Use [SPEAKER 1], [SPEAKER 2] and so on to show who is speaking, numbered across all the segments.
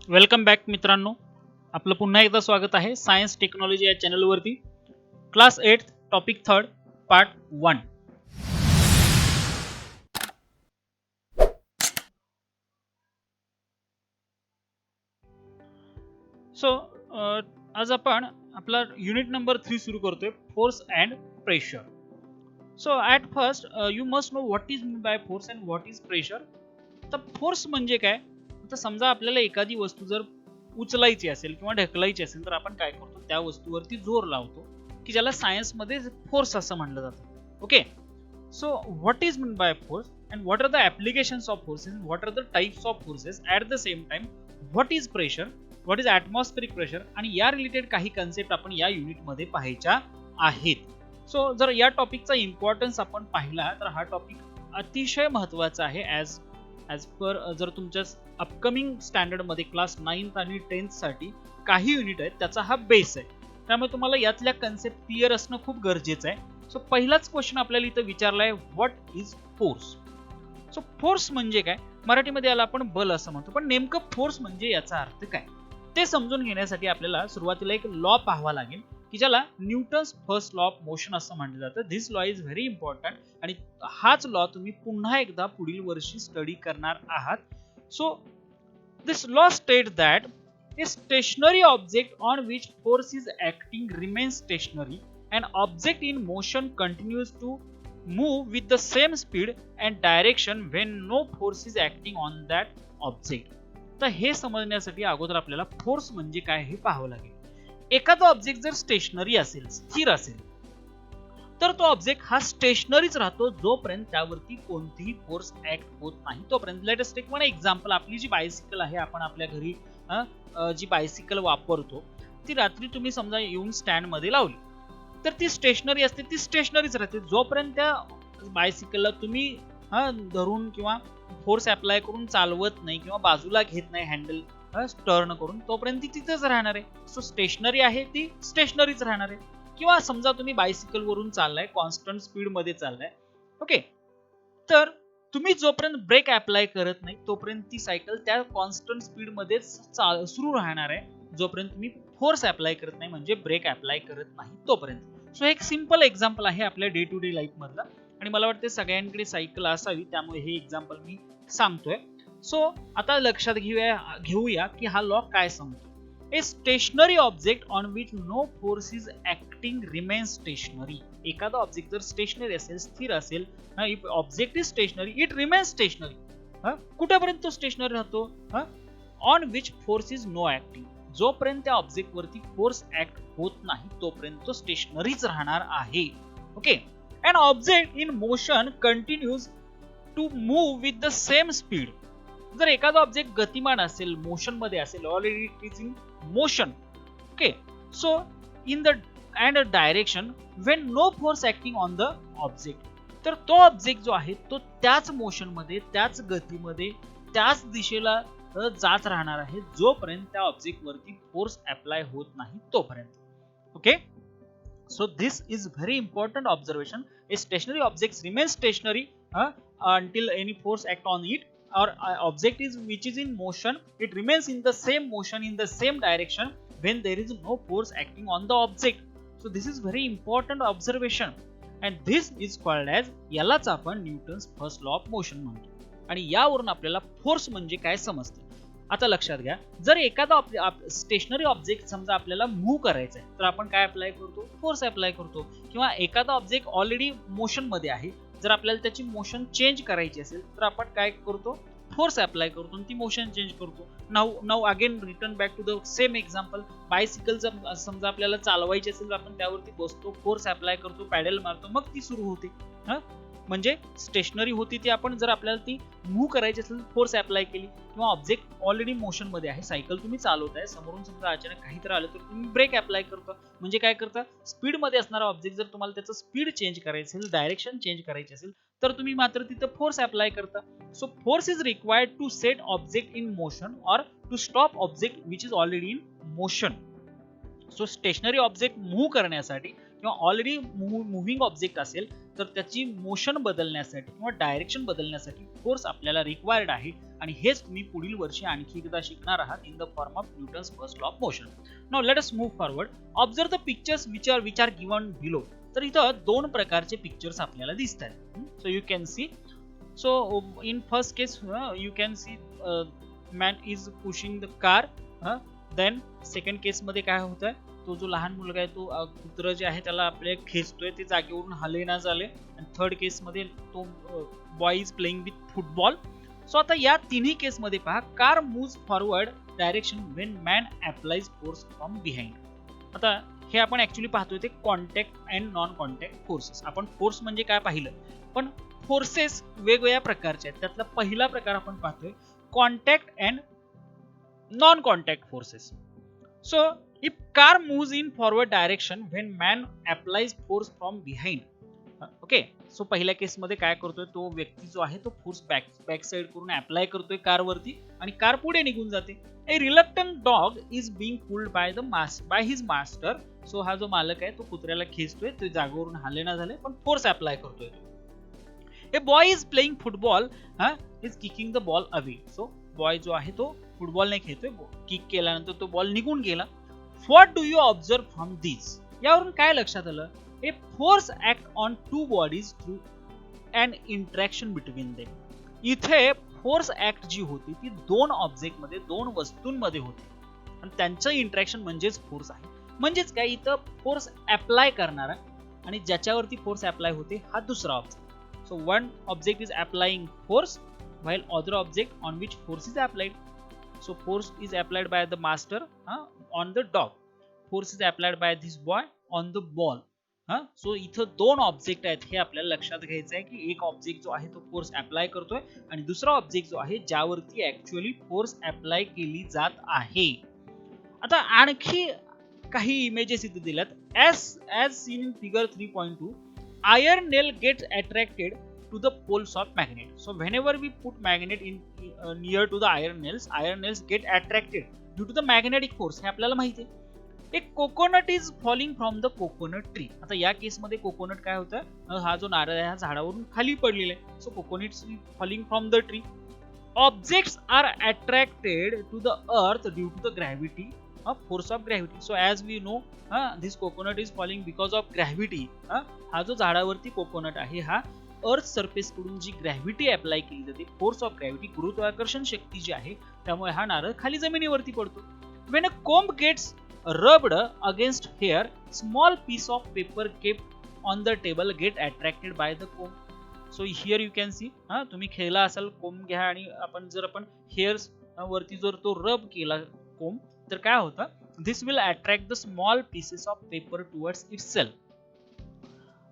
[SPEAKER 1] Welcome back मित्रांनो, आपलं पुन्हा एकदा स्वागत आहे सायन्स टेक्नॉलॉजी या चॅनलवरती. Class 8 topic 3 part 1. सो आज आपण आपला युनिट नंबर 3 सुरू करतोय, force and pressure. So at first you must know what is mean by force and what is pressure. तर फोर्स म्हणजे काय? आता समजा आपल्याला एखादी वस्तू जर उचलायची असेल किंवा ढकलायची असेल तर आपण काय करतो, त्या वस्तूवरती जोर लावतो की ज्याला सायन्स मध्ये फोर्स असं म्हणलं जातं. Okay, so what is mean by force and what are the applications of forces, what are the types of forces, at the same time what is pressure, what is atmospheric pressure, आणि या related काही concept आपण या unit मध्ये पाहायच्या आहेत. So जर या टॉपिकचा importance आपण पाहिला तर हा टॉपिक अतिशय महत्त्वाचा आहे. ॲज पर जर तुमच्या अपकमिंग स्टँडर्ड मध्ये क्लास 9th आणि 10th साठी काही युनिट आहेत त्याचा हा बेस आहे. त्यामुळे तुम्हाला यातल्या कन्सेप्ट क्लिअर असणं खूप गरजेचं आहे. सो पहिलाच क्वेश्चन आपल्याला इथं विचारलाय, what is force. So force म्हणजे काय? मराठीमध्ये याला आपण बल असं म्हणतो, पण नेमकं फोर्स म्हणजे याचा अर्थ काय ते समजून घेण्यासाठी आपल्याला सुरुवातीला एक लॉ पाहावा लागेल की ज्याला Newton's first law of motion असं म्हटलं जातं. This law is very important आणि हाच लॉ तुम्ही पुन्हा एकदा पुढील वर्षी स्टडी करणार आहात. So this law state that a stationary object on which force is acting remains stationary. An object in motion continues to move with the same speed and direction when no force is acting on that object. तर हे समजण्यासाठी अगोदर आपल्याला force म्हणजे काय हे पाहावं लागेल. एखादा ऑब्जेक्ट जर स्टेशनरी असेल, स्थिर असेल, तर तो ऑब्जेक्ट हा स्टेशनरीच राहतो जोपर्यंत त्यावरती कोणतीही फोर्स ऍक्ट होत नाही तोपर्यंत. Let us take one example. आपली जी बायसिकल आहे, आपण आपल्या घरी जी बायसिकल वापरतो ती रात्री तुम्ही समजा येऊन स्टँड मध्ये लावली तर ती स्टेशनरी असते, ती स्टेशनरीच राहते जोपर्यंत त्या बायसिकलला तुम्ही धरून किंवा फोर्स अप्लाय करून चालवत नाही किंवा बाजूला घेत नाही हँडल टर्न करून, तोपर्यंत ती तिथेच राहणार आहे. सो स्टेशनरी आहे ती स्टेशनरीच राहणार आहे. किंवा समजा तुम्ही बायसिकल वरून चाललाय, कॉन्स्टंट स्पीड मध्ये चाललाय, ओके, तर तुम्ही जोपर्यंत ब्रेक अप्लाय करत नाही तोपर्यंत ती सायकल त्या कॉन्स्टंट स्पीड मध्ये सुरू राहणार आहे जोपर्यंत तुम्ही फोर्स अप्लाय करत नाही, म्हणजे ब्रेक अप्लाय करत नाही तोपर्यंत. सो एक सिंपल एक्झाम्पल आहे आपल्या डे टू डे लाईफ मधला आणि मला वाटतं सगळ्यांकडे सायकल असावी त्यामुळे हे एक्झाम्पल मी सांगतोय. सो आता लक्षात घेऊया की हा लॉ काय सांगतो. A stationary object on which no force is acting remains stationary. एखादा ऑब्जेक्ट जर स्टेशनरी असेल, स्थिर असेल, if object is stationary it remains stationary. कुठेपर्यंत तो स्टेशनरी राहतो? On which force is no acting. जोपर्यंत त्या ऑब्जेक्ट वरती फोर्स ऍक्ट होत नाही तोपर्यंत तो स्टेशनरीच राहणार आहे. Okay, an object in motion continues to move with the same speed. जर एखादा ऑब्जेक्ट गतिमान असेल, मोशन मध्ये असेल, already it is in motion, okay, so in the and direction when no force acting on the object, तर तो object जो आहे तो त्याच मोशन मध्ये, त्याच गतीमध्ये, त्याच दिशेला जात राहणार आहे जोपर्यंत त्या ऑब्जेक्ट वरती फोर्स अप्लाय होत नाही तोपर्यंत. Okay, so this is very important observation. A stationary object remains stationary until any force act on it, or object is which is in motion, it remains in the same motion in the same direction when there is no force acting on the object. So this is very important observation and this is called as, यालाच आपण Newton's first law of motion म्हणतो आणि यावरून आपल्याला force म्हणजे काय समजतं. आता लक्षात घ्या, जर एखादा स्टेशनरी ऑब्जेक्ट समजा आपल्याला मूव्ह करायचा आहे तर आपण काय अप्लाय करतो? फोर्स अप्लाय करतो. किंवा एखादा ऑब्जेक्ट ऑलरेडी मोशन मध्ये आहे, जर आपल्याला त्याची मोशन चेंज करायची असेल तर आपण काय करतो? फोर्स अप्लाय करतो आणि ती मोशन चेंज करतो. Now again return back to the same example. Bicycle जर समजा आपल्याला चालवायची असेल तर आपण त्यावरती बसतो, फोर्स अप्लाय करतो, पॅडल मारतो, मग ती सुरू होते. म्हणजे स्टेशनरी होती ती, आपण जर आपल्याला ती मूव्ह करायची असेल फोर्स अप्लाय केली. किंवा ऑब्जेक्ट ऑलरेडी मोशन मध्ये आहे, सायकल तुम्ही चालवताय, समोरून समजा अचानक काहीतरी आलं तर तुम्ही ब्रेक अप्लाय करता. म्हणजे काय करता? स्पीड मध्ये असणारा ऑब्जेक्ट जर तुम्हाला त्याचं स्पीड चेंज करायचं असेल, डायरेक्शन चेंज करायची असेल तर तुम्ही मात्र तिथं फोर्स अप्लाय करता. So force is required to set object in motion or to stop object which is already in motion. So stationary object move करण्यासाठी किंवा ऑलरेडी मुव्हिंग ऑब्जेक्ट असेल तर त्याची मोशन बदलण्यासाठी किंवा डायरेक्शन बदलण्यासाठी फोर्स आपल्याला रिक्वायर्ड आहे आणि हेच तुम्ही पुढील वर्षी आणखी एकदा शिकणार आहात in the form of Newton's first law of motion. Now let us move forward. Observe the pictures which are given below. तर इथं दोन प्रकारचे पिक्चर्स आपल्याला दिसत आहेत. So you can see. So in first case you can see man is pushing the car. Then second case मध्ये काय होतंय, तो जो लहान मुलगा आहे तो कुत्र जे आहे त्याला आपले खेचतोय, ते जागेवरून हलेना झाले. आणि थर्ड केस मध्ये तो boy is playing with football. So आता या तिन्ही केस मध्ये पहा, car moves forward direction when man applies force from behind. आता हे आपण ऍक्च्युली पाहतोय ते contact and non contact forces. आपण फोर्स म्हणजे काय पाहिलं, पण फोर्सेस वेगवेगळ्या प्रकारचे आहेत. त्यातला पहिला प्रकार आपण पाहतोय contact and non contact forces. So if car moves in forward direction when man applies force from behind. Okay, so पहिल्या केस मध्ये काय करतोय, तो व्यक्ती जो आहे तो फोर्स बॅक साइड करून अप्लाय करतोय कार वरती आणि कार पुढे निघून जाते. A reluctant dog is being pulled by his master. So हा जो मालक आहे तो कुत्र्याला खेचतोय, तो जागेवरून हालेना झाले पण फोर्स अप्लाय करतोय. A boy is playing football is kicking the ball away. So boy जो आहे तो फुटबॉल नाही खेळतोय, किक केल्यानंतर तो बॉल निघून गेला. What do you observe from these? यावरून काय लक्षात आलं, a force act on two bodies through an interaction between them. इथे फोर्स ऍक्ट जी होती ती दोन ऑब्जेक्ट मध्ये, दोन वस्तूंमध्ये होती आणि त्यांचं इंटरॅक्शन म्हणजेच फोर्स आहे. म्हणजेच काय, इथं फोर्स अप्लाय करणारा आणि ज्याच्यावरती फोर्स अप्लाय होते हा दुसरा object. So one object is applying force while other object on which force is applied. So force is applied by the master on the dog. Force is applied by this boy on the ball. So इथं दोन object आहेत हे आपल्याला लक्षात घ्यायचं आहे की एक ऑब्जेक्ट जो आहे तो फोर्स अप्लाय करतोय आणि दुसरा ऑब्जेक्ट जो आहे ज्यावरती ऍक्च्युअली फोर्स अप्लाय केली जात आहे. आता आणखी काही इमेजेस इथे दिल्यात. as seen in figure 3.2, iron nail gets attracted to the poles of magnet. So whenever we put magnet in near to the iron nails get attracted due to the magnetic force. हे आपल्याला माहिती आहे. एक coconut is falling from the coconut tree. आता या केस मध्ये coconut काय होतं, हा जो नारळ आहे हा झाडावरून खाली पडलेला आहे. So coconut falling from the tree. Objects are attracted to the earth due to the gravity force of gravity. So as we know this coconut is falling because of gravity. हा जो झाडावरती कोकोनट आहे हा earth surface कडून जी gravity apply केली जाते, force of gravity, गुरुत्वाकर्षण शक्ती जी आहे, त्यामुळे हा नारळ खाली जमिनीवरती पडतो. When a comb gets rubbed against hair, small piece of paper kept on the table get attracted by the comb. So here you can see, तुम्ही खेळला असाल, कोंब घ्या आणि आपण हेअर्स वरती जर तो रब केला कोंब तर काय होतं, this will attract the small pieces of paper towards itself.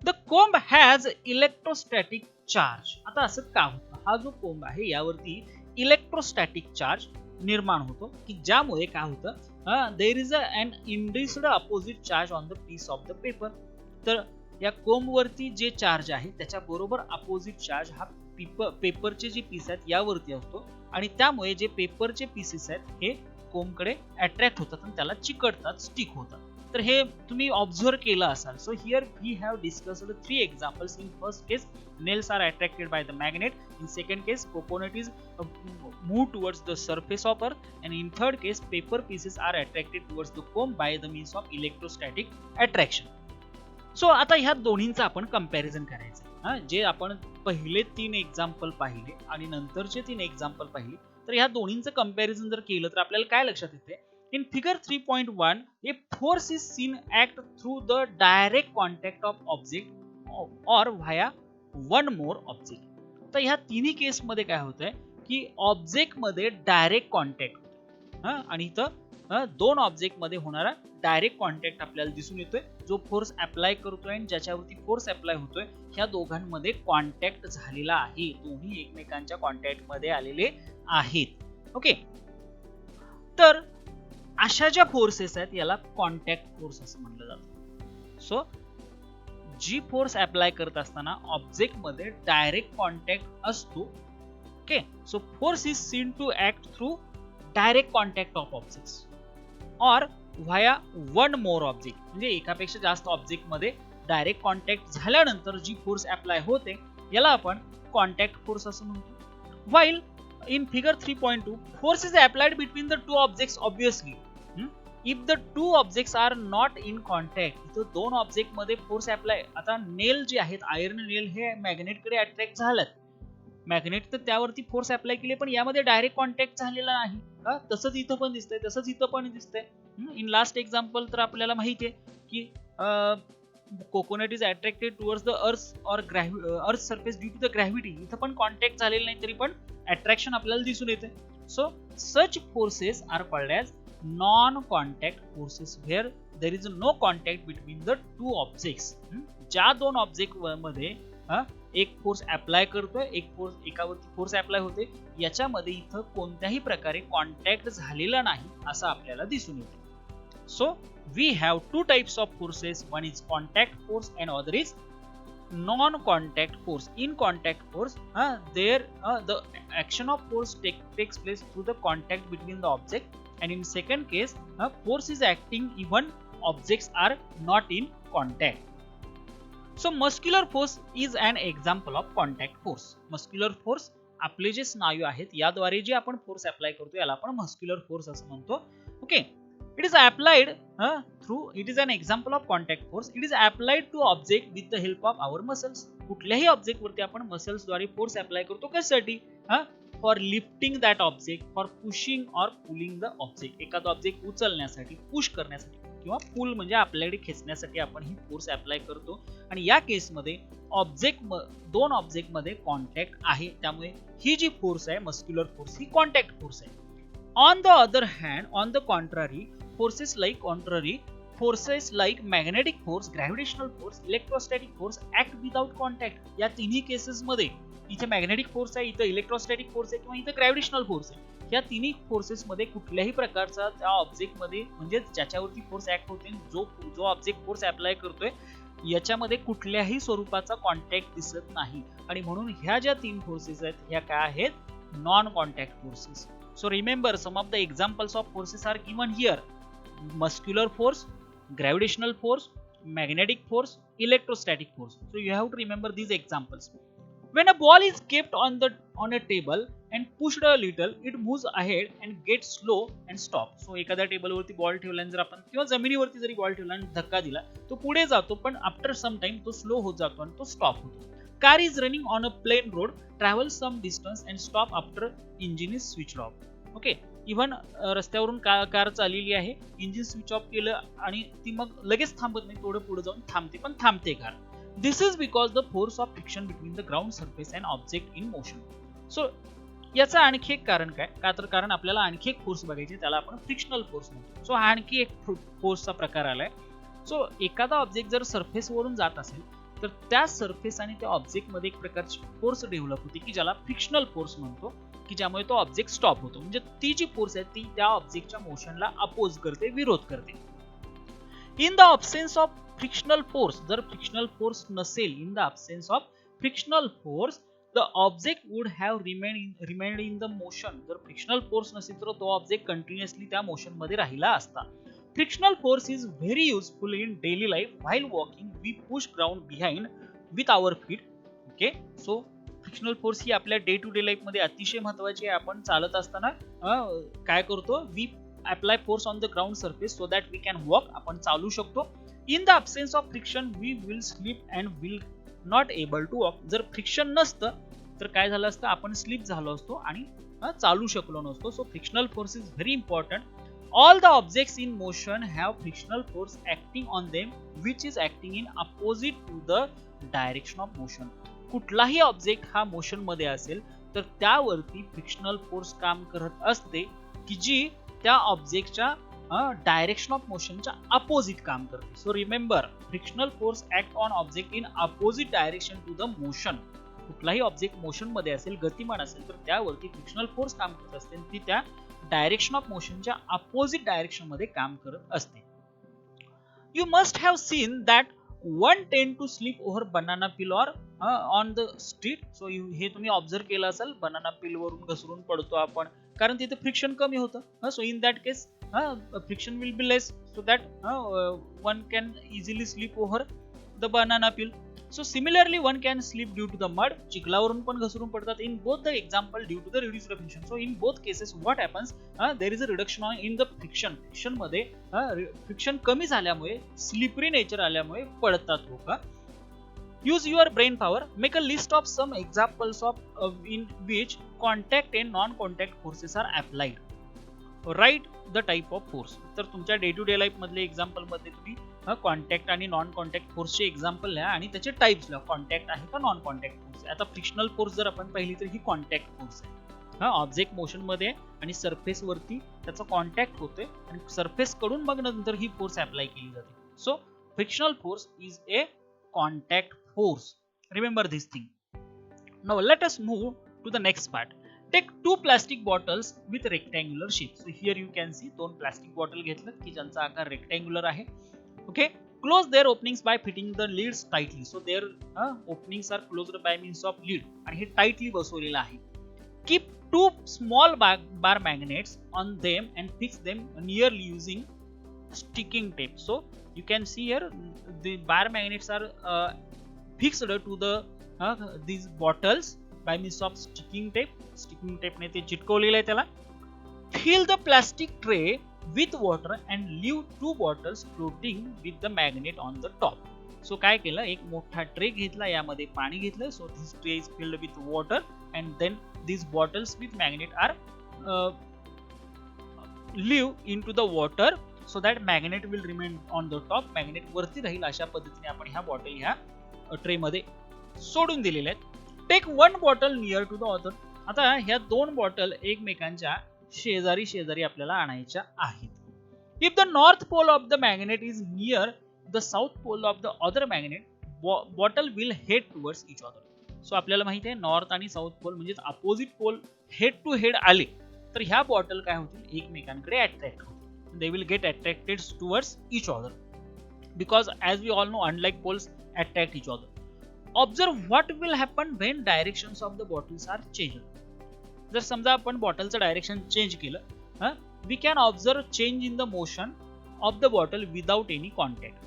[SPEAKER 1] The comb has electrostatic charge. आता असं का होतं, हा जो कोंब आहे यावरती इलेक्ट्रोस्टॅटिक चार्ज निर्माण होतो की ज्यामुळे काय होतं, there is an induced opposite charge on the piece of the paper. तर या कोंब वरती जे चार्ज आहे त्याच्या बरोबर अपोजिट चार्ज हा पेपरचे जे पीस आहेत यावरती असतो आणि त्यामुळे जे पेपरचे पीसेस आहेत हे कोंबकडे अट्रॅक्ट होतात आणि त्याला चिकटतात, स्टिक होतात. तर हे तुम्ही ऑब्झर्व केलं असाल. So here we have discussed 3 examples. In first case nails are attracted by the magnet. In second case coconut is moved towards the surface of earth, and in third case paper pieces are attracted towards the comb by the means of electrostatic attraction. So आता ह्या दोन्हींचा आपण comparison करायचं. जे आपण पहिले 3 example पाहिले आणि नंतरचे 3 एक्झाम्पल पाहिले, तर ह्या दोन्हींचं कंपॅरिझन जर केलं तर आपल्याला काय लक्षात येते, in figure 3.1 a force is seen act through the direct contact of object or via one more object. तर ह्या तिन्ही केस मध्ये काय होतंय की ऑब्जेक्ट मध्ये डायरेक्ट कॉन्टॅक्ट आणि इथं दोन ऑब्जेक्ट मध्ये होणारा डायरेक्ट कॉन्टॅक्ट आपल्याला दिसून येतोय. जो फोर्स अप्लाय करतोय आणि ज्याच्यावरती फोर्स अप्लाय होतोय ह्या दोघांमध्ये कॉन्टॅक्ट झालेला आहे, दोन्ही एकमेकांच्या कॉन्टॅक्ट मध्ये आलेले आहेत. ओके, तर अशा ज्या फोर्सेस आहेत याला कॉन्टॅक्ट फोर्स असं म्हटलं जातं. सो जी फोर्स अप्लाय करत असताना ऑब्जेक्ट मध्ये डायरेक्ट कॉन्टॅक्ट असतो. Okay, so force is seen to act through direct contact of objects or via one more object. म्हणजे एकापेक्षा जास्त ऑब्जेक्ट मध्ये डायरेक्ट कॉन्टॅक्ट झाल्यानंतर जी फोर्स अप्लाय होते याला आपण कॉन्टॅक्ट फोर्स असं म्हणतो. While in figure 3.2 force is applied between the two objects obviously. If the two objects are not in contact, इथं दोन ऑब्जेक्ट मध्ये फोर्स अप्लाय, आता नेल जे आहेत आयर्न नेल हे मॅग्नेट कडे अट्रॅक्ट झालेत, मॅग्नेट तर त्यावरती फोर्स अप्लाय केले पण यामध्ये डायरेक्ट कॉन्टॅक्ट झालेला नाही का, तसंच इथं पण दिसतंय, तसंच इथं पण दिसतंय. इन लास्ट एक्झाम्पल तर आपल्याला माहिती आहे की coconut is attracted towards the earth surface due to the gravity, इथं पण कॉन्टॅक्ट झालेला नाही तरी पण अट्रॅक्शन आपल्याला दिसून येते. So such forces are called as non contact forces where there is no contact between the two objects. ज्या दोन ऑब्जेक्ट मध्ये एक फोर्स अप्लाय करतोय, एकावरती फोर्स अप्लाय होते, याच्यामध्ये इथं कोणत्याही प्रकारे कॉन्टॅक्ट झालेला नाही असं आपल्याला दिसून येते. So we have two types of forces, one is contact force and other is non-contact force. In contact force the action of force takes place through the contact between the object, and in second case force is acting even objects are not in contact. So muscular force is an example of contact force. Muscular force आपले जे स्नायू आहेत याद्वारे जे आपण force apply करतो याला आपण मस्क्युलर फोर्स असं म्हणतो. Okay, it is applied it is an example of contact force. It is applied to object with the help of our muscles. कुठल्याही ऑब्जेक्ट वरती आपण मसल्स द्वारे फोर्स अप्लाय करतो, कशासाठी? For lifting that object, for pushing और pulling the object. एखादा object उचलण्यासाठी, push करण्यासाठी किंवा पुल म्हणजे आपल्याकडे खेचण्यासाठी आपण ही फोर्स अप्लाय करतो. आणि या केस मध्ये दोन ऑब्जेक्ट मध्ये कॉन्टॅक्ट आहे, त्यामुळे ही जी फोर्स आहे मस्क्युलर फोर्स ही कॉन्टॅक्ट फोर्स आहे. On the other hand, on the contrary, forces like magnetic force, gravitational force, electrostatic force act without contact. या तिन्ही केसेस मध्ये इथे मॅग्नेटिक फोर्स आहे, इथे इलेक्ट्रोस्टॅटिक फोर्स आहे किंवा इथे ग्रॅव्हिटेशनल फोर्स आहे, या तिन्ही फोर्सेस मध्ये कुठल्याही प्रकारचा त्या ऑब्जेक्ट मध्ये म्हणजे ज्याच्यावरती फोर्स ऍक्ट होते, जो ऑब्जेक्ट फोर्स अप्लाय करतोय याच्यामध्ये कुठल्याही स्वरूपाचा कॉन्टॅक्ट दिसत नाही. आणि म्हणून ह्या ज्या तीन फोर्सेस आहेत ह्या काय आहेत? Non contact forces. So remember some of the examples of forces are given here: muscular force, gravitational force, magnetic force, electrostatic force. So you have to remember these examples. When a ball is kept on a table and pushed a little, it moves ahead and gets slow and stop. So एखाद्या table वरती ball ठेवला आणि जर आपण किंवा जमिनीवरती जरी ball ठेवला आणि धक्का दिला तो पुढे जातो, पण आफ्टर सम टाइम तो स्लो होत जातो आणि तो स्टॉप होतो. Car is running on a plain road, travels some distance and stop after engine is switched off. Okay, even रस्त्यावरून कार चाललेली आहे, इंजिन स्विच ऑफ केलं आणि ती मग लगेच थांबत नाही, थोडं पुढे जाऊन थांबते, पण थांबते car. This is because the force of friction between the ground surface and object in motion. So याचं आणखी एक कारण काय का, तर कारण आपल्याला आणखी एक फोर्स बघायची, त्याला आपण फ्रिक्शनल फोर्स म्हणतो. सो हा आणखी एक फोर्सचा प्रकार आलाय. सो एखादा ऑब्जेक्ट जर सरफेसवरून जात असेल तर त्या सरफेस आणि त्या ऑब्जेक्ट मध्ये एक प्रकारची फोर्स डेव्हलप होते की ज्याला फ्रिक्शनल फोर्स म्हणतो, की ज्यामुळे तो ऑब्जेक्ट स्टॉप होतो. म्हणजे ती जी फोर्स आहे ती त्या ऑब्जेक्टच्या मोशनला अपोज करते, विरोध करते. In the absence of frictional force, जर फ्रिक्शनल फोर्स नसेल, in the absence of frictional force the object would have remained in the motion. जर फ्रिक्शनल फोर्स नसेल तर तो ऑब्जेक्ट कंटिन्युअसली त्या मोशन मध्ये राहिला असता. Frictional force is very useful in daily life. While walking we push ground behind with our feet. Okay, so frictional force ही आपल्या डे टू डे लाईफ मध्ये अतिशय महत्वाची आहे. आपण चालत असताना काय करतो? We apply force on the ground surface so that we can walk. आपण चालू शकतो. In the absence of friction we will slip and will not able to walk. जर फ्रिक्शन नसतं तर काय झालं असतं? आपण स्लिप झालो असतो आणि चालू शकलो नसतो. So frictional force is very important. All the objects in motion have frictional force acting on them which is acting in opposite to the direction of motion. कुठलाही ऑब्जेक्ट हा मोशन मध्ये असेल तर त्यावरती फ्रिक्शनल फोर्स काम करत असते की जी त्या ऑब्जेक्टच्या डायरेक्शन ऑफ मोशनच्या अपोजिट काम करते. So remember, frictional force act on object in opposite direction to the motion. कुठलाही ऑब्जेक्ट मोशन मध्ये असेल, गतिमान असेल तर त्यावरती फ्रिक्शनल फोर्स काम करत असते, ती त्या डायरेक्शन ऑफ मोशनच्या अपोजिट डायरेक्शन मध्ये काम करत असते. You must have seen that one tend to slip over banana peel or on the street. So हे तुम्ही ऑब्झर्व केलं असेल, बनाना पील वरून घसरून पडतो आपण कारण तिथे फ्रिक्शन कमी होतं. So in that case friction will be less, so that one can easily sleep over the banana peel. So similarly one can slip due to the mud, चिखलावरून पण घसरून पडतात. In both the example due to the reduced friction. So in both cases what happens, there is a reduction in the friction. Friction मध्ये friction कमी झाल्यामुळे slippery nature आल्यामुळे पडतात लोक. Use your brain power. Make a list of some examples of in which contact and non-contact forces are applied. Write the type of force. तर तुमच्या day to day life मधले example मध्ये तुम्ही contact आणि non contact फोर्सचे example लिहा आणि त्याचे टाइप्स लिहा. कॉन्टॅक्ट आहे का नॉन कॉन्टॅक्ट फोर्स. आता फ्रिक्शनल फोर्स जर आपण पाहिली तर ही कॉन्टॅक्ट फोर्स आहे. ऑब्जेक्ट मोशन मध्ये आणि सरफेस वरती त्याचा कॉन्टॅक्ट होतोय आणि सरफेस कडून मग नंतर ही फोर्स अप्लाय केली जाते. So frictional force is a contact force. Remember this thing. Now let us move to the next part. Take 2 plastic bottles with rectangular shape. So here you can see 2 plastic bottle घेतलेत की ज्यांचा आकार rectangular आहे. Okay, close their openings by fitting the lids tightly. So their openings are closed by means of lid आणि हे tightly बसवलेलं आहे. Keep 2 small bar magnets on them and fix them nearly using sticking tape. So you can see here the bar magnets are fixed to the these bottles by means of sticking tape. Sticking टेपने ते चिटकवलेलं आहे त्याला. Fill the plastic tray with water and leave 2 bottles floating with the magnet on the top. So काय केलं, एक मोठा tray घेतला, यामध्ये पाणी घेतलं. So this tray is filled with water and then these bottles with magnet are live into the water so that magnet will remain on the top. magnet वरती राहील अशा पद्धतीने आपण ह्या बॉटल ह्या ट्रे मध्ये सोडून दिलेल्या आहेत. Take 1 bottle near to the other. आता ह्या 2 बॉटल एकमेकांच्या शेजारी शेजारी आपल्याला आणायच्या आहेत. If the north pole of the magnet is near the south pole of the other magnet, bottle will head towards each other. So आपल्याला माहिती आहे नॉर्थ आणि साऊथ पोल म्हणजे opposite pole head to head आले तर ह्या bottle काय होतील, एकमेकांकडे अट्रॅक्ट होतील. They will get attracted towards each other because as we all know unlike poles attract each other. Observe what will happen when directions of the bottles are changed. जर समजा आपण बॉटलचं डायरेक्शन चेंज केलं, we can observe change in the motion of the bottle without any contact.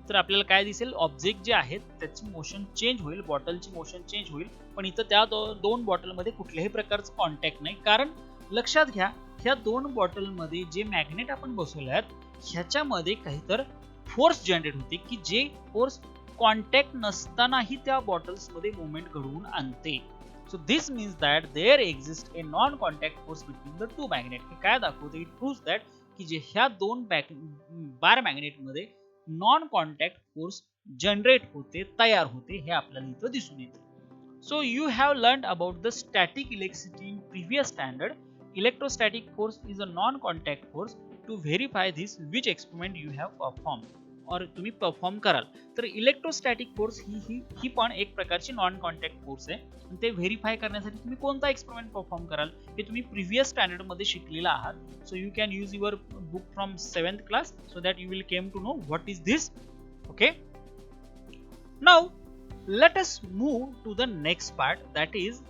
[SPEAKER 1] तर आपल्याला काय दिसेल, object जे आहेत त्याची मोशन चेंज होईल, बॉटलची मोशन चेंज होईल, पण इथं त्या 2 बॉटलमध्ये कुठल्याही प्रकारचं कॉन्टॅक्ट नाही. कारण लक्षात घ्या, ह्या 2 बॉटलमध्ये जे मॅग्नेट आपण बसवले आहेत ह्याच्यामध्ये काहीतरी फोर्स जनरेट होते की जे फोर्स कॉन्टॅक्ट नसतानाही त्या बॉटल्स मध्ये मुवमेंट घडवून आणते. So this means that there exist a non contact force between the 2 magnet. हे काय दाखवते, इट प्रूव्स दॅट की जे ह्या 2 बार मॅग्नेट मध्ये नॉन कॉन्टॅक्ट फोर्स जनरेट होते, तयार होते, हे आपल्याला इथं दिसून येते. So you have learned about the static electricity in previous standard. Electrostatic force is a non contact force. To verify this which experiment you have perform or तुम्ही perform कराल. तर इलेक्ट्रोस्टॅटिक फोर्स ही पण एक प्रकारची नॉन कॉन्टॅक्ट फोर्स आहे. ते verify करण्यासाठी तुम्ही कोणता एक्सपेरिमेंट परफॉर्म कराल हे तुम्ही प्रिव्हियस स्टँडर्ड मध्ये शिकलेला आहात. So you can use your book from 7th class so that you will came to know what is this. Okay, now let us move to the next part, that is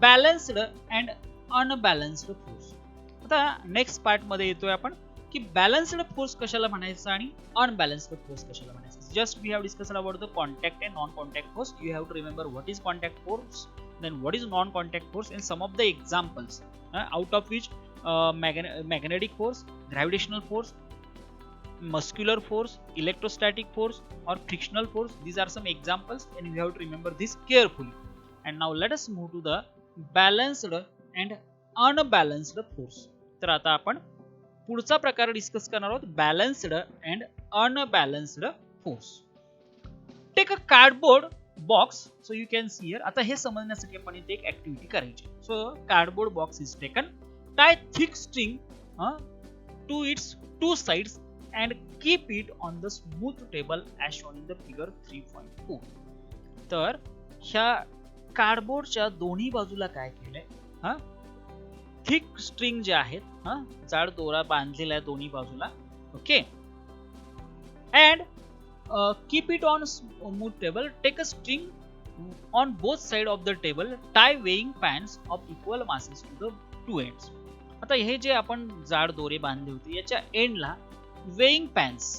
[SPEAKER 1] balanced and unbalanced force. आता next part मध्ये येतोय आपण की balanced force कशाला म्हणायचं आणि unbalanced force कशाला म्हणायचं. Just we have discussed about the contact and non contact force. You have to remember what is contact force, then what is non-contact force and some of the examples out of which magnetic force, gravitational force, muscular force, electrostatic force or frictional force. These are some examples and you have to remember this carefully. And now let us move to the balanced and unbalanced force. तर आता आपण पुढचा प्रकार discuss करणार आहोत, balanced and unbalanced force. Take a cardboard box. So you can see here. आता हे समजण्यासाठी आपण इथे एक ऍक्टिव्हिटी करायची. So cardboard box is taken. Tie thick string to its 2 sides and keep it on the smooth table as shown in the figure 3.4. तर ह्या कार्डबोर्डच्या दोन्ही बाजूला काय केलंय, थिक स्ट्रिंग जे आहेत, जाड दोरा बांधलेला आहे दोन्ही बाजूला. Okay, and keep it on smooth table. Take a string on both side of the table. Tie weighing pans of equal masses to the 2 ends. आता हे जे आपण जाड दोरे बांधले होते याच्या एंडला वेइंग पॅन्स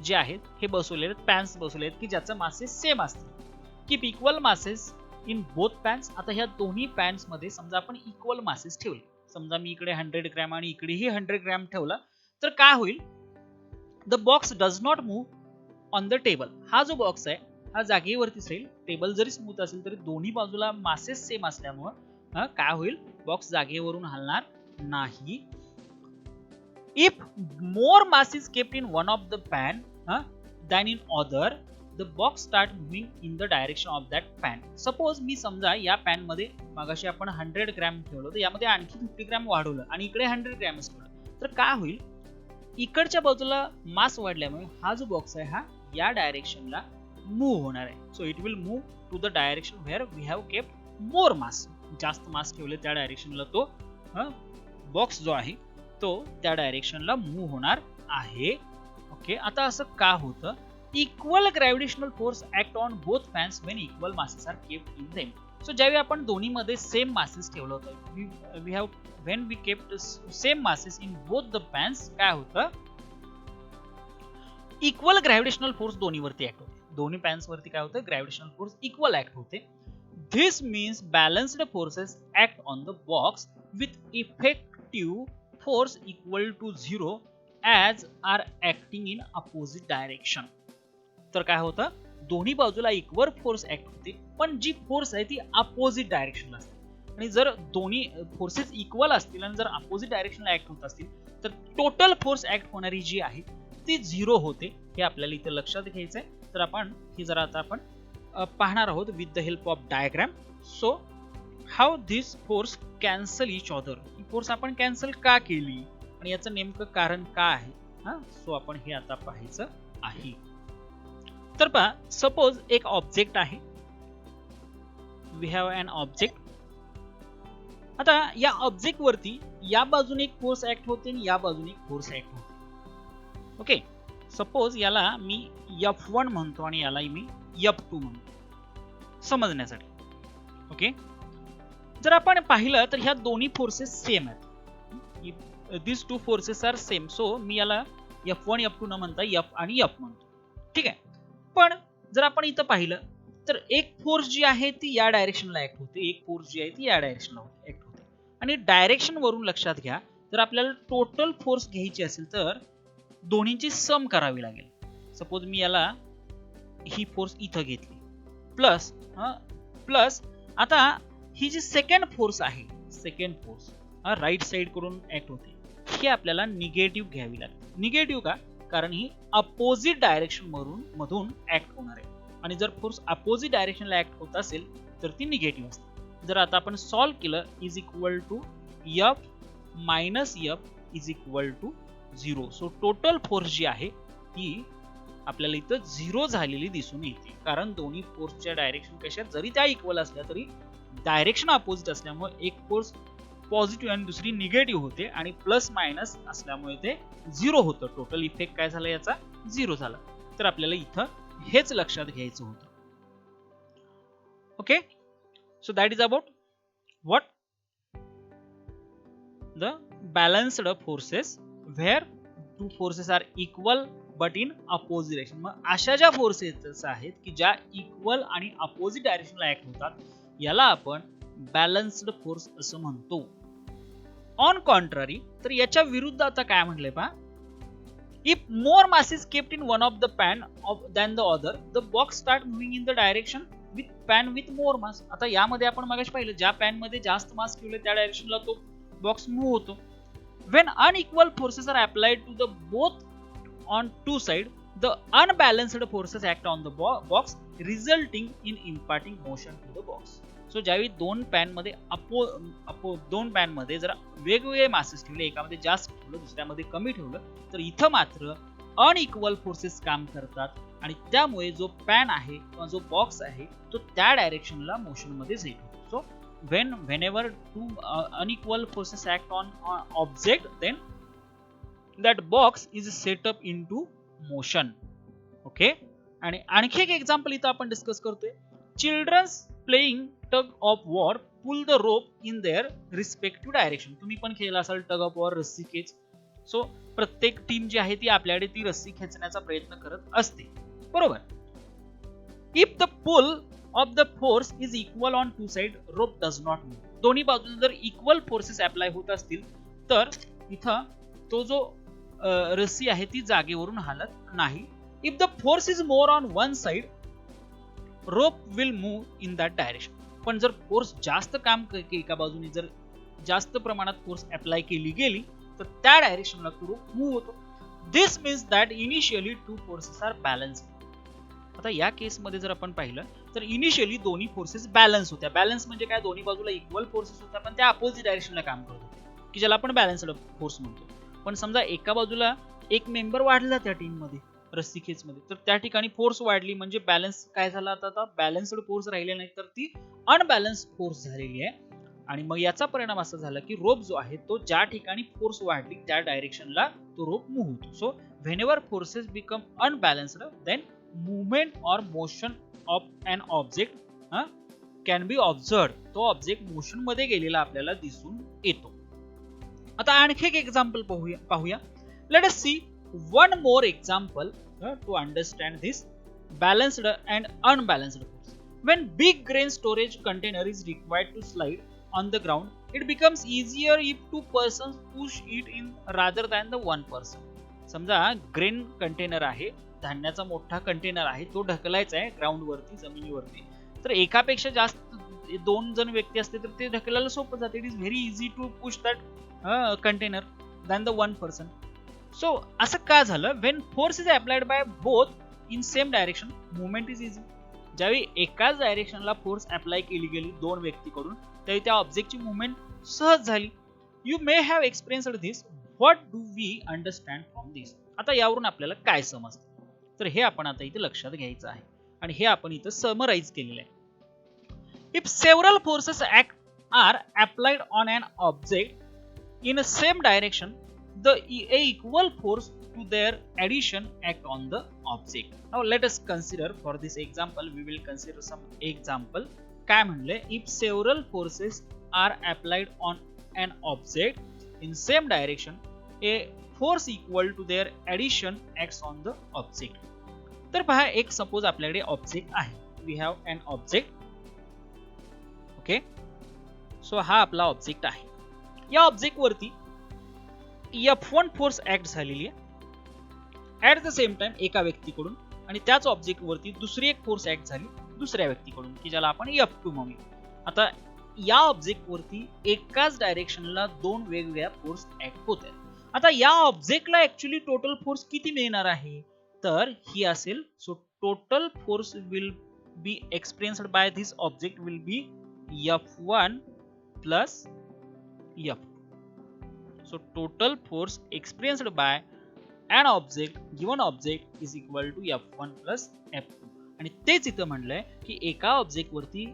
[SPEAKER 1] जे आहेत हे बसवलेले आहेत, पॅन्स बसवले आहेत की ज्याचं मासेस सेम असतील. Keep equal masses in both pens. आता ह्या दोन्ही पॅन्स मध्ये समजा आपण इक्वल मासेस ठेवले, समजा मी इकडे 100 ग्रॅम आणि इकडेही 100 ग्रॅम ठेवला, तर काय होईल, the box does not move on the table. हा जो बॉक्स आहे हा जागेवरतीच राहील. टेबल जरी स्मूथ असेल तरी दोन्ही बाजूला मासेस सेम असल्यामुळे काय होईल, बॉक्स जागेवरून हलणार नाही. If more mass is kept in one of the pan than in other, the box start moving in the direction of that pan. Suppose मी समजा या पॅन मध्ये मगाशी आपण 100 ग्रॅम ठेवलं, तर यामध्ये आणखी 50 ग्रॅम वाढवलं आणि इकडे 100 ग्रॅमच ठेवलं, तर काय होईल, इकडच्या बाजूला मास वाढल्यामुळे हा जो बॉक्स आहे हा या डायरेक्शनला मूव्ह होणार आहे. So it will move to the direction where we have kept more mass. जास्त मास ठेवले त्या डायरेक्शनला तो बॉक्स जो आहे तो त्या डायरेक्शनला मूव्ह होणार आहे. ओके, आता असं का होतं, equal gravitational force act on both pans when equal masses are kept in them. So ज्यावेळी आपण दोन्ही मध्ये सेम मासेस ठेवलं होतं, we have when we kept same masses in both the pans, काय होतं, इक्वल ग्रॅव्हिटेशनल फोर्स दोन्हीवरती act होते. दोन्ही पॅन्स वरती काय होतं, ग्रॅव्हिटेशनल फोर्स इक्वल ऍक्ट होते. This means balanced forces act on the box with effective force equal to 0 as are acting in opposite direction. तर काय होतं, दोन्ही बाजूला इक्वल फोर्स ऍक्ट होते, पण जी फोर्स आहे ती अपोजिट डायरेक्शनला असते. आणि जर दोन्ही फोर्सेस इक्वल असतील आणि जर अपोजिट डायरेक्शनला ऍक्ट होत असतील, तर टोटल फोर्स ऍक्ट होणारी जी आहे ती 0 होते. हे आपल्याला इथे लक्षात घ्यायचं आहे. तर आपण ही जरा आता आपण पाहणार आहोत with the help of diagram. So how this force cancel each other. He force आपण कॅन्सल का केली आणि याचं नेमकं कारण काय आहे, सो आपण हे आता पाहायचं आहे. तर पहा, सपोज एक ऑब्जेक्ट आहे, वी हॅव अन ऑब्जेक्ट. आता या ऑब्जेक्ट वरती या बाजूने एक फोर्स ऍक्ट होते आणि या बाजूने एक फोर्स ऍक्ट होते. ओके, सपोज याला मी F1 म्हणतो आणि याला मी F2 म्हणतो समजण्यासाठी. ओके, जर आपण पाहिलं तर ह्या दोन्ही फोर्सेस सेम आहेत. This two forces are same. So मी याला F1 F2 न म्हणता F आणि F म्हणतो. ठीक आहे, पण जर आपण इथं पाहिलं तर एक फोर्स जी आहे ती या डायरेक्शनला ऍक्ट होते, एक फोर्स जी आहे ती या डायरेक्शनला ऍक्ट होते. आणि डायरेक्शन वरून लक्षात घ्या, जर आपल्याला टोटल फोर्स घ्यायची असेल तर दोन्हींची सम करावी लागेल. सपोज मी याला ही फोर्स इथं घेतली प्लस प्लस आता ही जी सेकंड फोर्स आहे, सेकंड फोर्स राईट साइड करून ऍक्ट होते, ही आपल्याला निगेटिव्ह घ्यावी लागते. निगेटिव्ह का, कारण ही अपोजिट डायरेक्शन मधून ऍक्ट होणार आहे आणि जर फोर्स अपोजिट डायरेक्शनला ऍक्ट होत असेल तर ती निगेटिव्ह असते. जर आता आपण सॉल्व्ह केलं, is equal to F minus F is equal to 0. So total force जी आहे ती आपल्याला इथं 0 झालेली दिसून येते, कारण दोन्ही फोर्सच्या डायरेक्शन कशा जरी त्या इक्वल असल्या तरी डायरेक्शन अपोजिट असल्यामुळे एक फोर्स पॉझिटिव्ह आणि दुसरी निगेटिव्ह होते आणि प्लस मायनस असल्यामुळे ते 0 होतं. टोटल इफेक्ट काय झाला याचा, 0 झाला. तर आपल्याला इथं हेच लक्षात घ्यायचं होतं. Okay, so that is about what the balanced forces where two forces are equal but in opposite direction. मग अशा ज्या फोर्सेस आहेत की ज्या इक्वल आणि अपोजिट डायरेक्शनला ऍक्ट होतात, याला आपण बॅलन्स्ड फोर्स असं म्हणतो. ऑन कॉन्ट्ररी, तर याच्या विरुद्ध आता काय म्हटलंय पहा, if more mass is kept in one of the pan than the other, the box start moving in the direction with pan with more mass. आता यामध्ये आपण मगाशी पाहिलं, ज्या पॅन मध्ये जास्त मास ठेवले त्या डायरेक्शनला तो बॉक्स मूव्ह होतो. When unequal forces are applied to the both on two sides, the unbalanced forces act on the box, resulting in imparting motion to the box. So ज्यावेळी दोन पॅन मध्ये जर वेगवेगळे मासेस ठेवले, एकामध्ये जास्त ठेवलं दुसऱ्यामध्ये कमी ठेवलं, तर इथं मात्र अनइक्वल फोर्सेस काम करतात आणि त्यामुळे जो पॅन आहे किंवा जो बॉक्स आहे तो त्या डायरेक्शनला मोशन मध्ये जाईल. So whenever two unequal forces act on object, then that box is set up into motion. Okay, आणि आणखी एक एक्झाम्पल इथं आपण डिस्कस करतोय. Childrens playing tug of war pull the rope in their respective direction. तुम्ही पण खेळला असाल टग ऑफ वॉर, रस्सी खेच. सो प्रत्येक टीम जी आहे ती आपल्याकडे ती रस्सी खेचण्याचा प्रयत्न करत असते, बरोबर. If the pull of the force is equal on two side, rope does not move. दोन्ही बाजूने जर इक्वल फोर्सेस अप्लाय होत असतील तर इथं तो जो रस्सी आहे ती जागेवरून हालत नाही. If the force is more on one side, rope will move in that direction. पण जर फोर्स जास्त काम एका बाजूने जर जास्त प्रमाणात फोर्स अप्लाय केली गेली तर त्या डायरेक्शनला तो रोप मूव्ह होतो. This means that initially two forces are balance. आता या केसमध्ये जर आपण पाहिलं तर इनिशियली दोन्ही फोर्सेस बॅलन्स होत्या. बॅलन्स म्हणजे काय, दोन्ही बाजूला इक्वल फोर्सेस होत्या पण त्या अपोजिट डायरेक्शनला काम करत होते, की ज्याला आपण बॅलन्स्ड फोर्स म्हणतो. पण समजा एका बाजूला एक मेंबर वाढला त्या टीम मध्ये रस्सी खेच मध्ये, तर त्या ठिकाणी फोर्स वाढली म्हणजे बॅलन्स काय झाला, आता बॅलन्स्ड फोर्स राहिले नाही तर ती अनबॅलन्स फोर्स झालेली आहे. आणि मग याचा परिणाम असा झाला की रोप जो आहे तो ज्या ठिकाणी फोर्स वाढली त्या डायरेक्शनला तो रोप मूव्ह होतो. So whenever forces become unbalanced then movement or motion of an object can be observed. तो ऑब्जेक्ट मोशन मध्ये गेलेला आपल्याला दिसून येतो. आता आणखी एक एक्झाम्पल पाहूया. Let us see one more example to understand this balanced and unbalanced force. When big grain storage container is required to slide on the ground, it becomes easier if two persons push it in rather than the one person. समजा grain container आहे, धान्याचा मोठा container आहे, तो ढकलायचा आहे ground वरती, जमिनीवरती, तर एकापेक्षा जास्त दोन जण व्यक्ती असते तर ते ढकलायला सोपं जाते. It is very easy to push that container than the one person. So असं का झालं, when force is applied by both in same direction movement is easy. ज्यावेळी एकाच डायरेक्शनला फोर्स अप्लाय केली गेली दोन व्यक्तीकडून त्यावेळी त्या ऑब्जेक्टची मुवमेंट सहज झाली. You may have experienced this. What do we understand from this. आता यावरून आपल्याला काय समजतं तर हे आपण आता इथे लक्षात घ्यायचं आहे आणि हे आपण इथे समराइज केलेलं आहे. If several forces are applied on an object in a same direction, the equal force to their addition act on the object. Now let us consider for this example, we will consider some example. काय म्हणले, if several forces are applied on an object in same direction, a force equal to their addition acts on the object. तर पहा, एक suppose आपल्याकडे object आहे, we have an object, okay. So हा आपला object आहे. या ऑब्जेक्ट वरती F1 फोर्स ऍक्ट झालेली आहे ऍट द सेम टाइम एका व्यक्तीकडून, आणि त्याच ऑब्जेक्ट वरती दुसरी एक फोर्स ऍक्ट झाली दुसऱ्या व्यक्तीकडून की ज्याला आपण F2 म्हणूया. आता या ऑब्जेक्ट वरती एकाच डायरेक्शनला दोन वेगवेगळ्या फोर्स ऍक्ट होत आहेत. आता या ऑब्जेक्टला ऍक्च्युअली टोटल फोर्स किती मिळणार आहे तर ही असेल, so total force will be experienced by this object will be F1 plus F2. So total force experienced by an object, given object is equal to F1 plus F2. आणि तेच इथं म्हणलंय की एका ऑब्जेक्ट वरती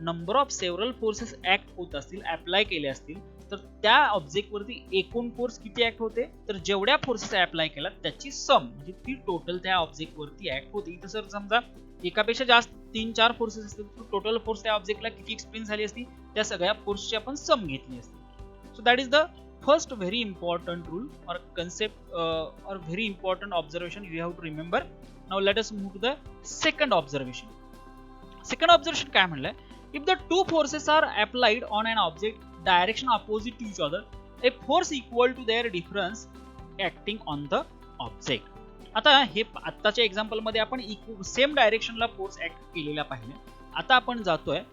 [SPEAKER 1] number of several forces act होत असतील, apply केले असतील, तर त्या ऑब्जेक्ट वरती एकूण फोर्स किती ऍक्ट होते तर जेवढ्या फोर्सेस अप्लाय केला त्याची सम म्हणजे ती टोटल त्या ऑब्जेक्ट वरती ऍक्ट होते. इथं जर समजा एकापेक्षा जास्त 3-4 फोर्सेस असतील तर टोटल फोर्स त्या ऑब्जेक्टला किती एक्सपिरियन्स झाली असती त्या सगळ्या फोर्सची आपण सम घेतली असती. So that is the first very important rule or concept or very important observation you have to remember. Now let us move to the second observation. Second observation काय म्हणलंय, if the two forces are applied on an object direction opposite to each other, a force equal to their difference acting on the object. आता हे आत्ताच्या example मध्ये आपण same डायरेक्शनला force act केलेला पाहिजे. आता आपण जातोय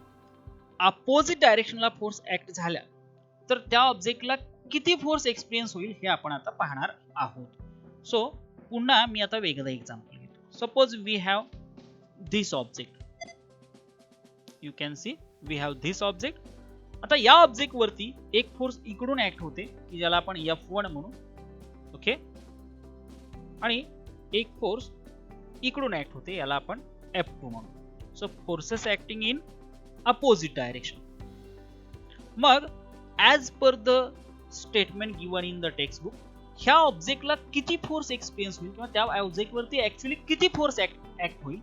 [SPEAKER 1] अपोजिट डायरेक्शनला फोर्स ऍक्ट झाल्या तर त्या ऑब्जेक्टला किती फोर्स एक्सपिरियन्स होईल हे आपण आता पाहणार आहोत. सो पुन्हा मी आता वेगळं एक्झाम्पल घेतो. Suppose we have this object, you can see we have this object. आता या ऑब्जेक्ट वरती एक फोर्स इकडून ऍक्ट होते की ज्याला आपण F1 म्हणू, ओके, आणि एक फोर्स इकडून ऍक्ट होते याला आपण F2 म्हणू. So forces acting in opposite direction. मग as per the statement given in the text book, ह्या ऑब्जेक्टला किती फोर्स एक्सपिरियन्स होईल किंवा त्या ऑब्जेक्ट वरती ऍक्च्युअली किती फोर्स ऍक्ट होईल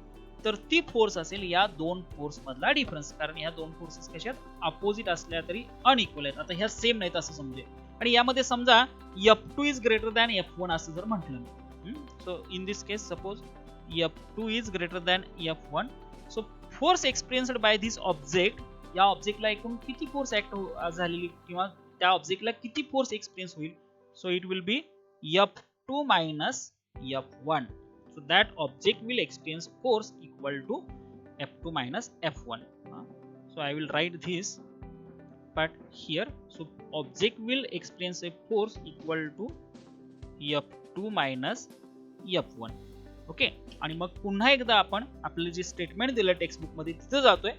[SPEAKER 1] तर ती फोर्स असेल या दोन फोर्स मधला डिफरन्स. कारण ह्या दोन फोर्सेस कशात अपोजिट असल्या तरी अनइक्वल आहेत. आता ह्या सेम नाहीत असं समजे, आणि यामध्ये समजा F2 is greater than F1 असं जर म्हटलं, so in this case suppose F2 is greater than F1, so force experienced by this object, या ऑब्जेक्टला एकूण किती फोर्स ऍक्ट झालेली किंवा त्या ऑब्जेक्टला किती फोर्स एक्सपिरियन्स होईल, so it will be F2 minus F1. So that object will experience force equal to F2 minus F1. So I will write this part here. So object will experience a force equal to F2 minus F1. Okay, आणि मग पुन्हा एकदा आपण आपलं जे statement दिलं textbook मध्ये तिथे जातोय.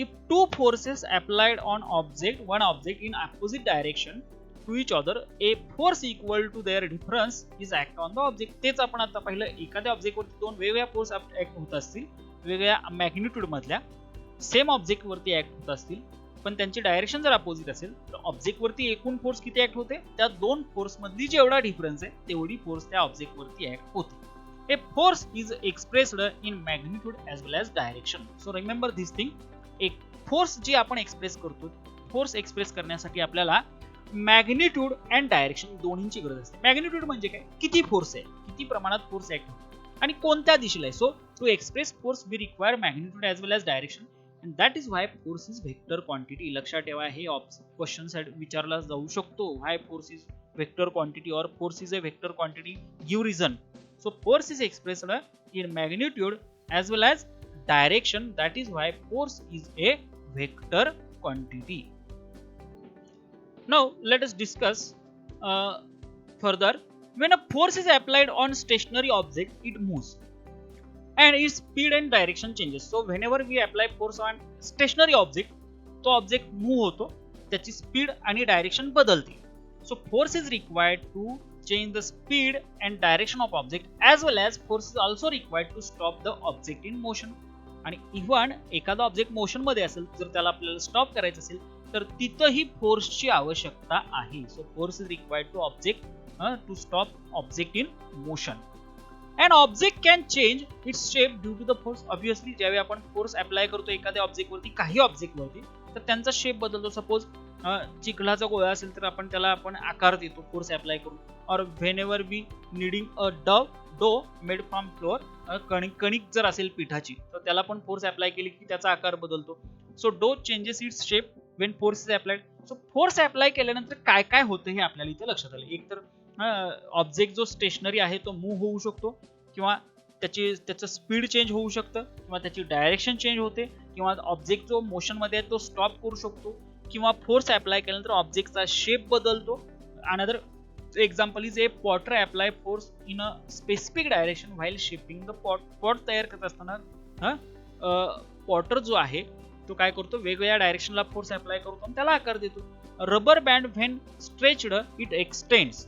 [SPEAKER 1] If two forces applied on one object in opposite direction to each other, a force equal to their difference is act on the object. तेच आपण आता पाहिलं, एखाद्या ऑब्जेक्ट वरती दोन वेगवेगळ्या फोर्स ऍक्ट होत असतील, वेगवेगळ्या मॅग्निट्यूड मधल्या, सेम ऑब्जेक्ट वरती ऍक्ट होत असतील, पण त्यांची डायरेक्शन जर अपोजिट असेल तर ऑब्जेक्ट वरती एकूण फोर्स किती ऍक्ट होते, त्या दोन फोर्स मधली जेवढा डिफरन्स आहे तेवढी फोर्स त्या ऑब्जेक्ट वरती ऍक्ट होते. A force is expressed in magnitude as well as direction. So remember this thing. एक फोर्स जी आपण एक्सप्रेस करतो, फोर्स एक्सप्रेस करण्यासाठी आपल्याला मॅग्निट्यूड अँड डायरेक्शन दोन्हीची गरज असते. मॅग्निट्यूड म्हणजे काय, किती फोर्स आहे, किती प्रमाणात फोर्स ऍक्ट होतो आणि कोणत्या दिशेला आहे. So to express force we require magnitude as well as direction, and that is why force is vector quantity. लक्षात ठेवा, हे क्वेश्चन विचारला जाऊ शकतो. Why force is vector quantity और force is a vector quantity, give reason. So force is expressed in magnitude as well as direction. That is why force is a vector quantity. Now let us discuss further. When a force is applied on stationary object, it moves and its speed and direction changes. So whenever we apply force on stationary object, तो object move होतो, त्याची speed आणि direction बदलते. So force is required to change the speed and direction of object as well as force is also required to stop the object in motion. आणि even एखादा object motion मध्ये असेल, जर त्याला आपल्याला स्टॉप करायचं असेल तर तिथंही फोर्सची आवश्यकता आहे. So force is required to stop object in motion. An object can change its shape due to the force. Obviously ज्यावेळी आपण फोर्स अप्लाय करतो एखाद्या ऑब्जेक्ट वरती, काही ऑब्जेक्ट वरती, तर त्यांचा शेप बदलतो. सपोज चिखलाचा गोळा असेल तर आपण त्याला आकार देतो फोर्स अप्लाय करून. और व्हेनेवर वी नीडिंग अ डो मेड फ्रॉम फ्लोअर, कणिक जर असेल पिठाची तर त्याला पण फोर्स अप्लाय केली की त्याचा आकार बदलतो. So do changes its shape when force is applied. So force apply केल्यानंतर काय काय होतं हे आपल्याला इथे लक्षात आलं. एक तर ऑब्जेक्ट जो स्टेशनरी आहे तो मूव्ह होऊ शकतो, किंवा त्याचं स्पीड चेंज होऊ शकतं, किंवा त्याची डायरेक्शन चेंज होते, किंवा ऑब्जेक्ट जो मोशन मध्ये आहे तो स्टॉप करू शकतो, किंवा फोर्स अप्लाय केल्यानंतर ऑब्जेक्टचा शेप बदलतो. Another example is a Potter apply force in a specific direction while shaping the pot. Pot तयार करत असताना पॉटर जो आहे तो काय करतो, वेगवेगळ्या डायरेक्शनला फोर्स अप्लाय करतो आणि त्याला आकार देतो. Rubber band when stretched it extends.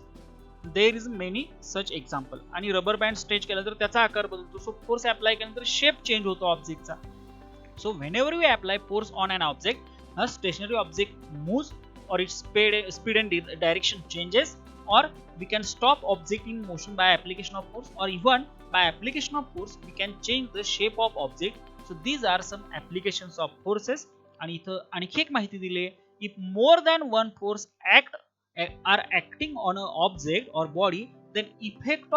[SPEAKER 1] There is many such example. आणि रबर बँड स्ट्रेच केला तर त्याचा आकार बदलतो. सो फोर्स अप्लाय केल्यानंतर शेप चेंज होतो ऑब्जेक्टचा. So whenever we apply force on an object, a stationary object moves or its speed and direction changes, or we can stop object in motion by application of force, or even by application of force we can change the shape of object. So these are some applications of forces. आणि इथं आणखी एक माहिती दिली आहे, if more than one force are acting on an object or body, then effect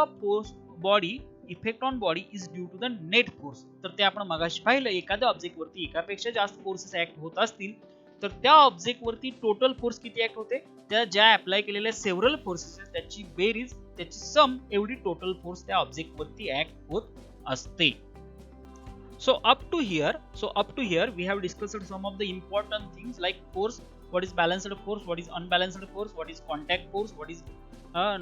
[SPEAKER 1] on body is due to the net force. तर ते आपण मगाशी पाहिलं, एखाद्या ऑब्जेक्ट वरती एकापेक्षा जास्त फोर्सेस ऍक्ट होत असतील तर त्या ऑब्जेक्ट वरती टोटल फोर्स किती ऍक्ट होते, त्या ज्या अप्लाय केलेल्या सेव्हरल फोर्सेस त्याची बेरीज, त्याची सम एवढी टोटल फोर्स त्या ऑब्जेक्ट वरती ऍक्ट होत असते. So up to here we have discussed some of the important things like force, what is balanced force, what is unbalanced force, what is contact force, what is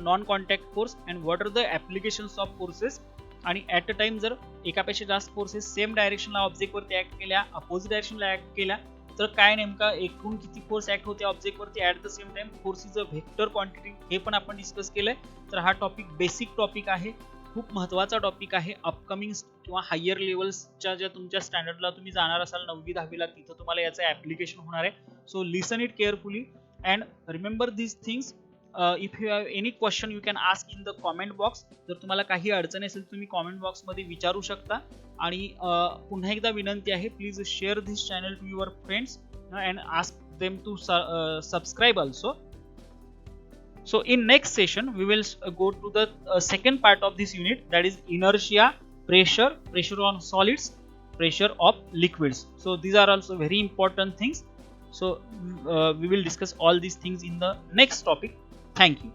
[SPEAKER 1] non-contact force, and what are the applications of forces. आणि at a time जर एकापेक्षा जास्त forces same डायरेक्शनला object वरती act केल्या, opposite डायरेक्शनला act केल्या, तर काय नेमका एकूण किती फोर्स ऍक्ट होते ऑब्जेक्ट वरती at the same time. Force is a vector quantity, हे पण आपण डिस्कस केलंय. तर हा टॉपिक बेसिक टॉपिक आहे, खूप महत्त्वाचा टॉपिक आहे. अपकमिंग किंवा हायर लेवल्सच्या ज्या तुमच्या स्टँडर्डला तुम्ही जाणार असाल 9वी 10वीला, तिथं तुम्हाला याचं ऍप्लिकेशन होणार आहे. So listen it carefully and remember these things. If you have any question you can ask in the comment box. जर तुम्हाला काही अडचण असेल तुम्ही कॉमेंट बॉक्समध्ये विचारू शकता. आणि पुन्हा एकदा विनंती आहे, please share this channel to your friends and ask them to subscribe also. So in next session we will go to the second part of this unit, that is inertia, pressure, pressure on solids, pressure of liquids. So these are also very important things. So we will discuss all these things in the next topic. Thank you.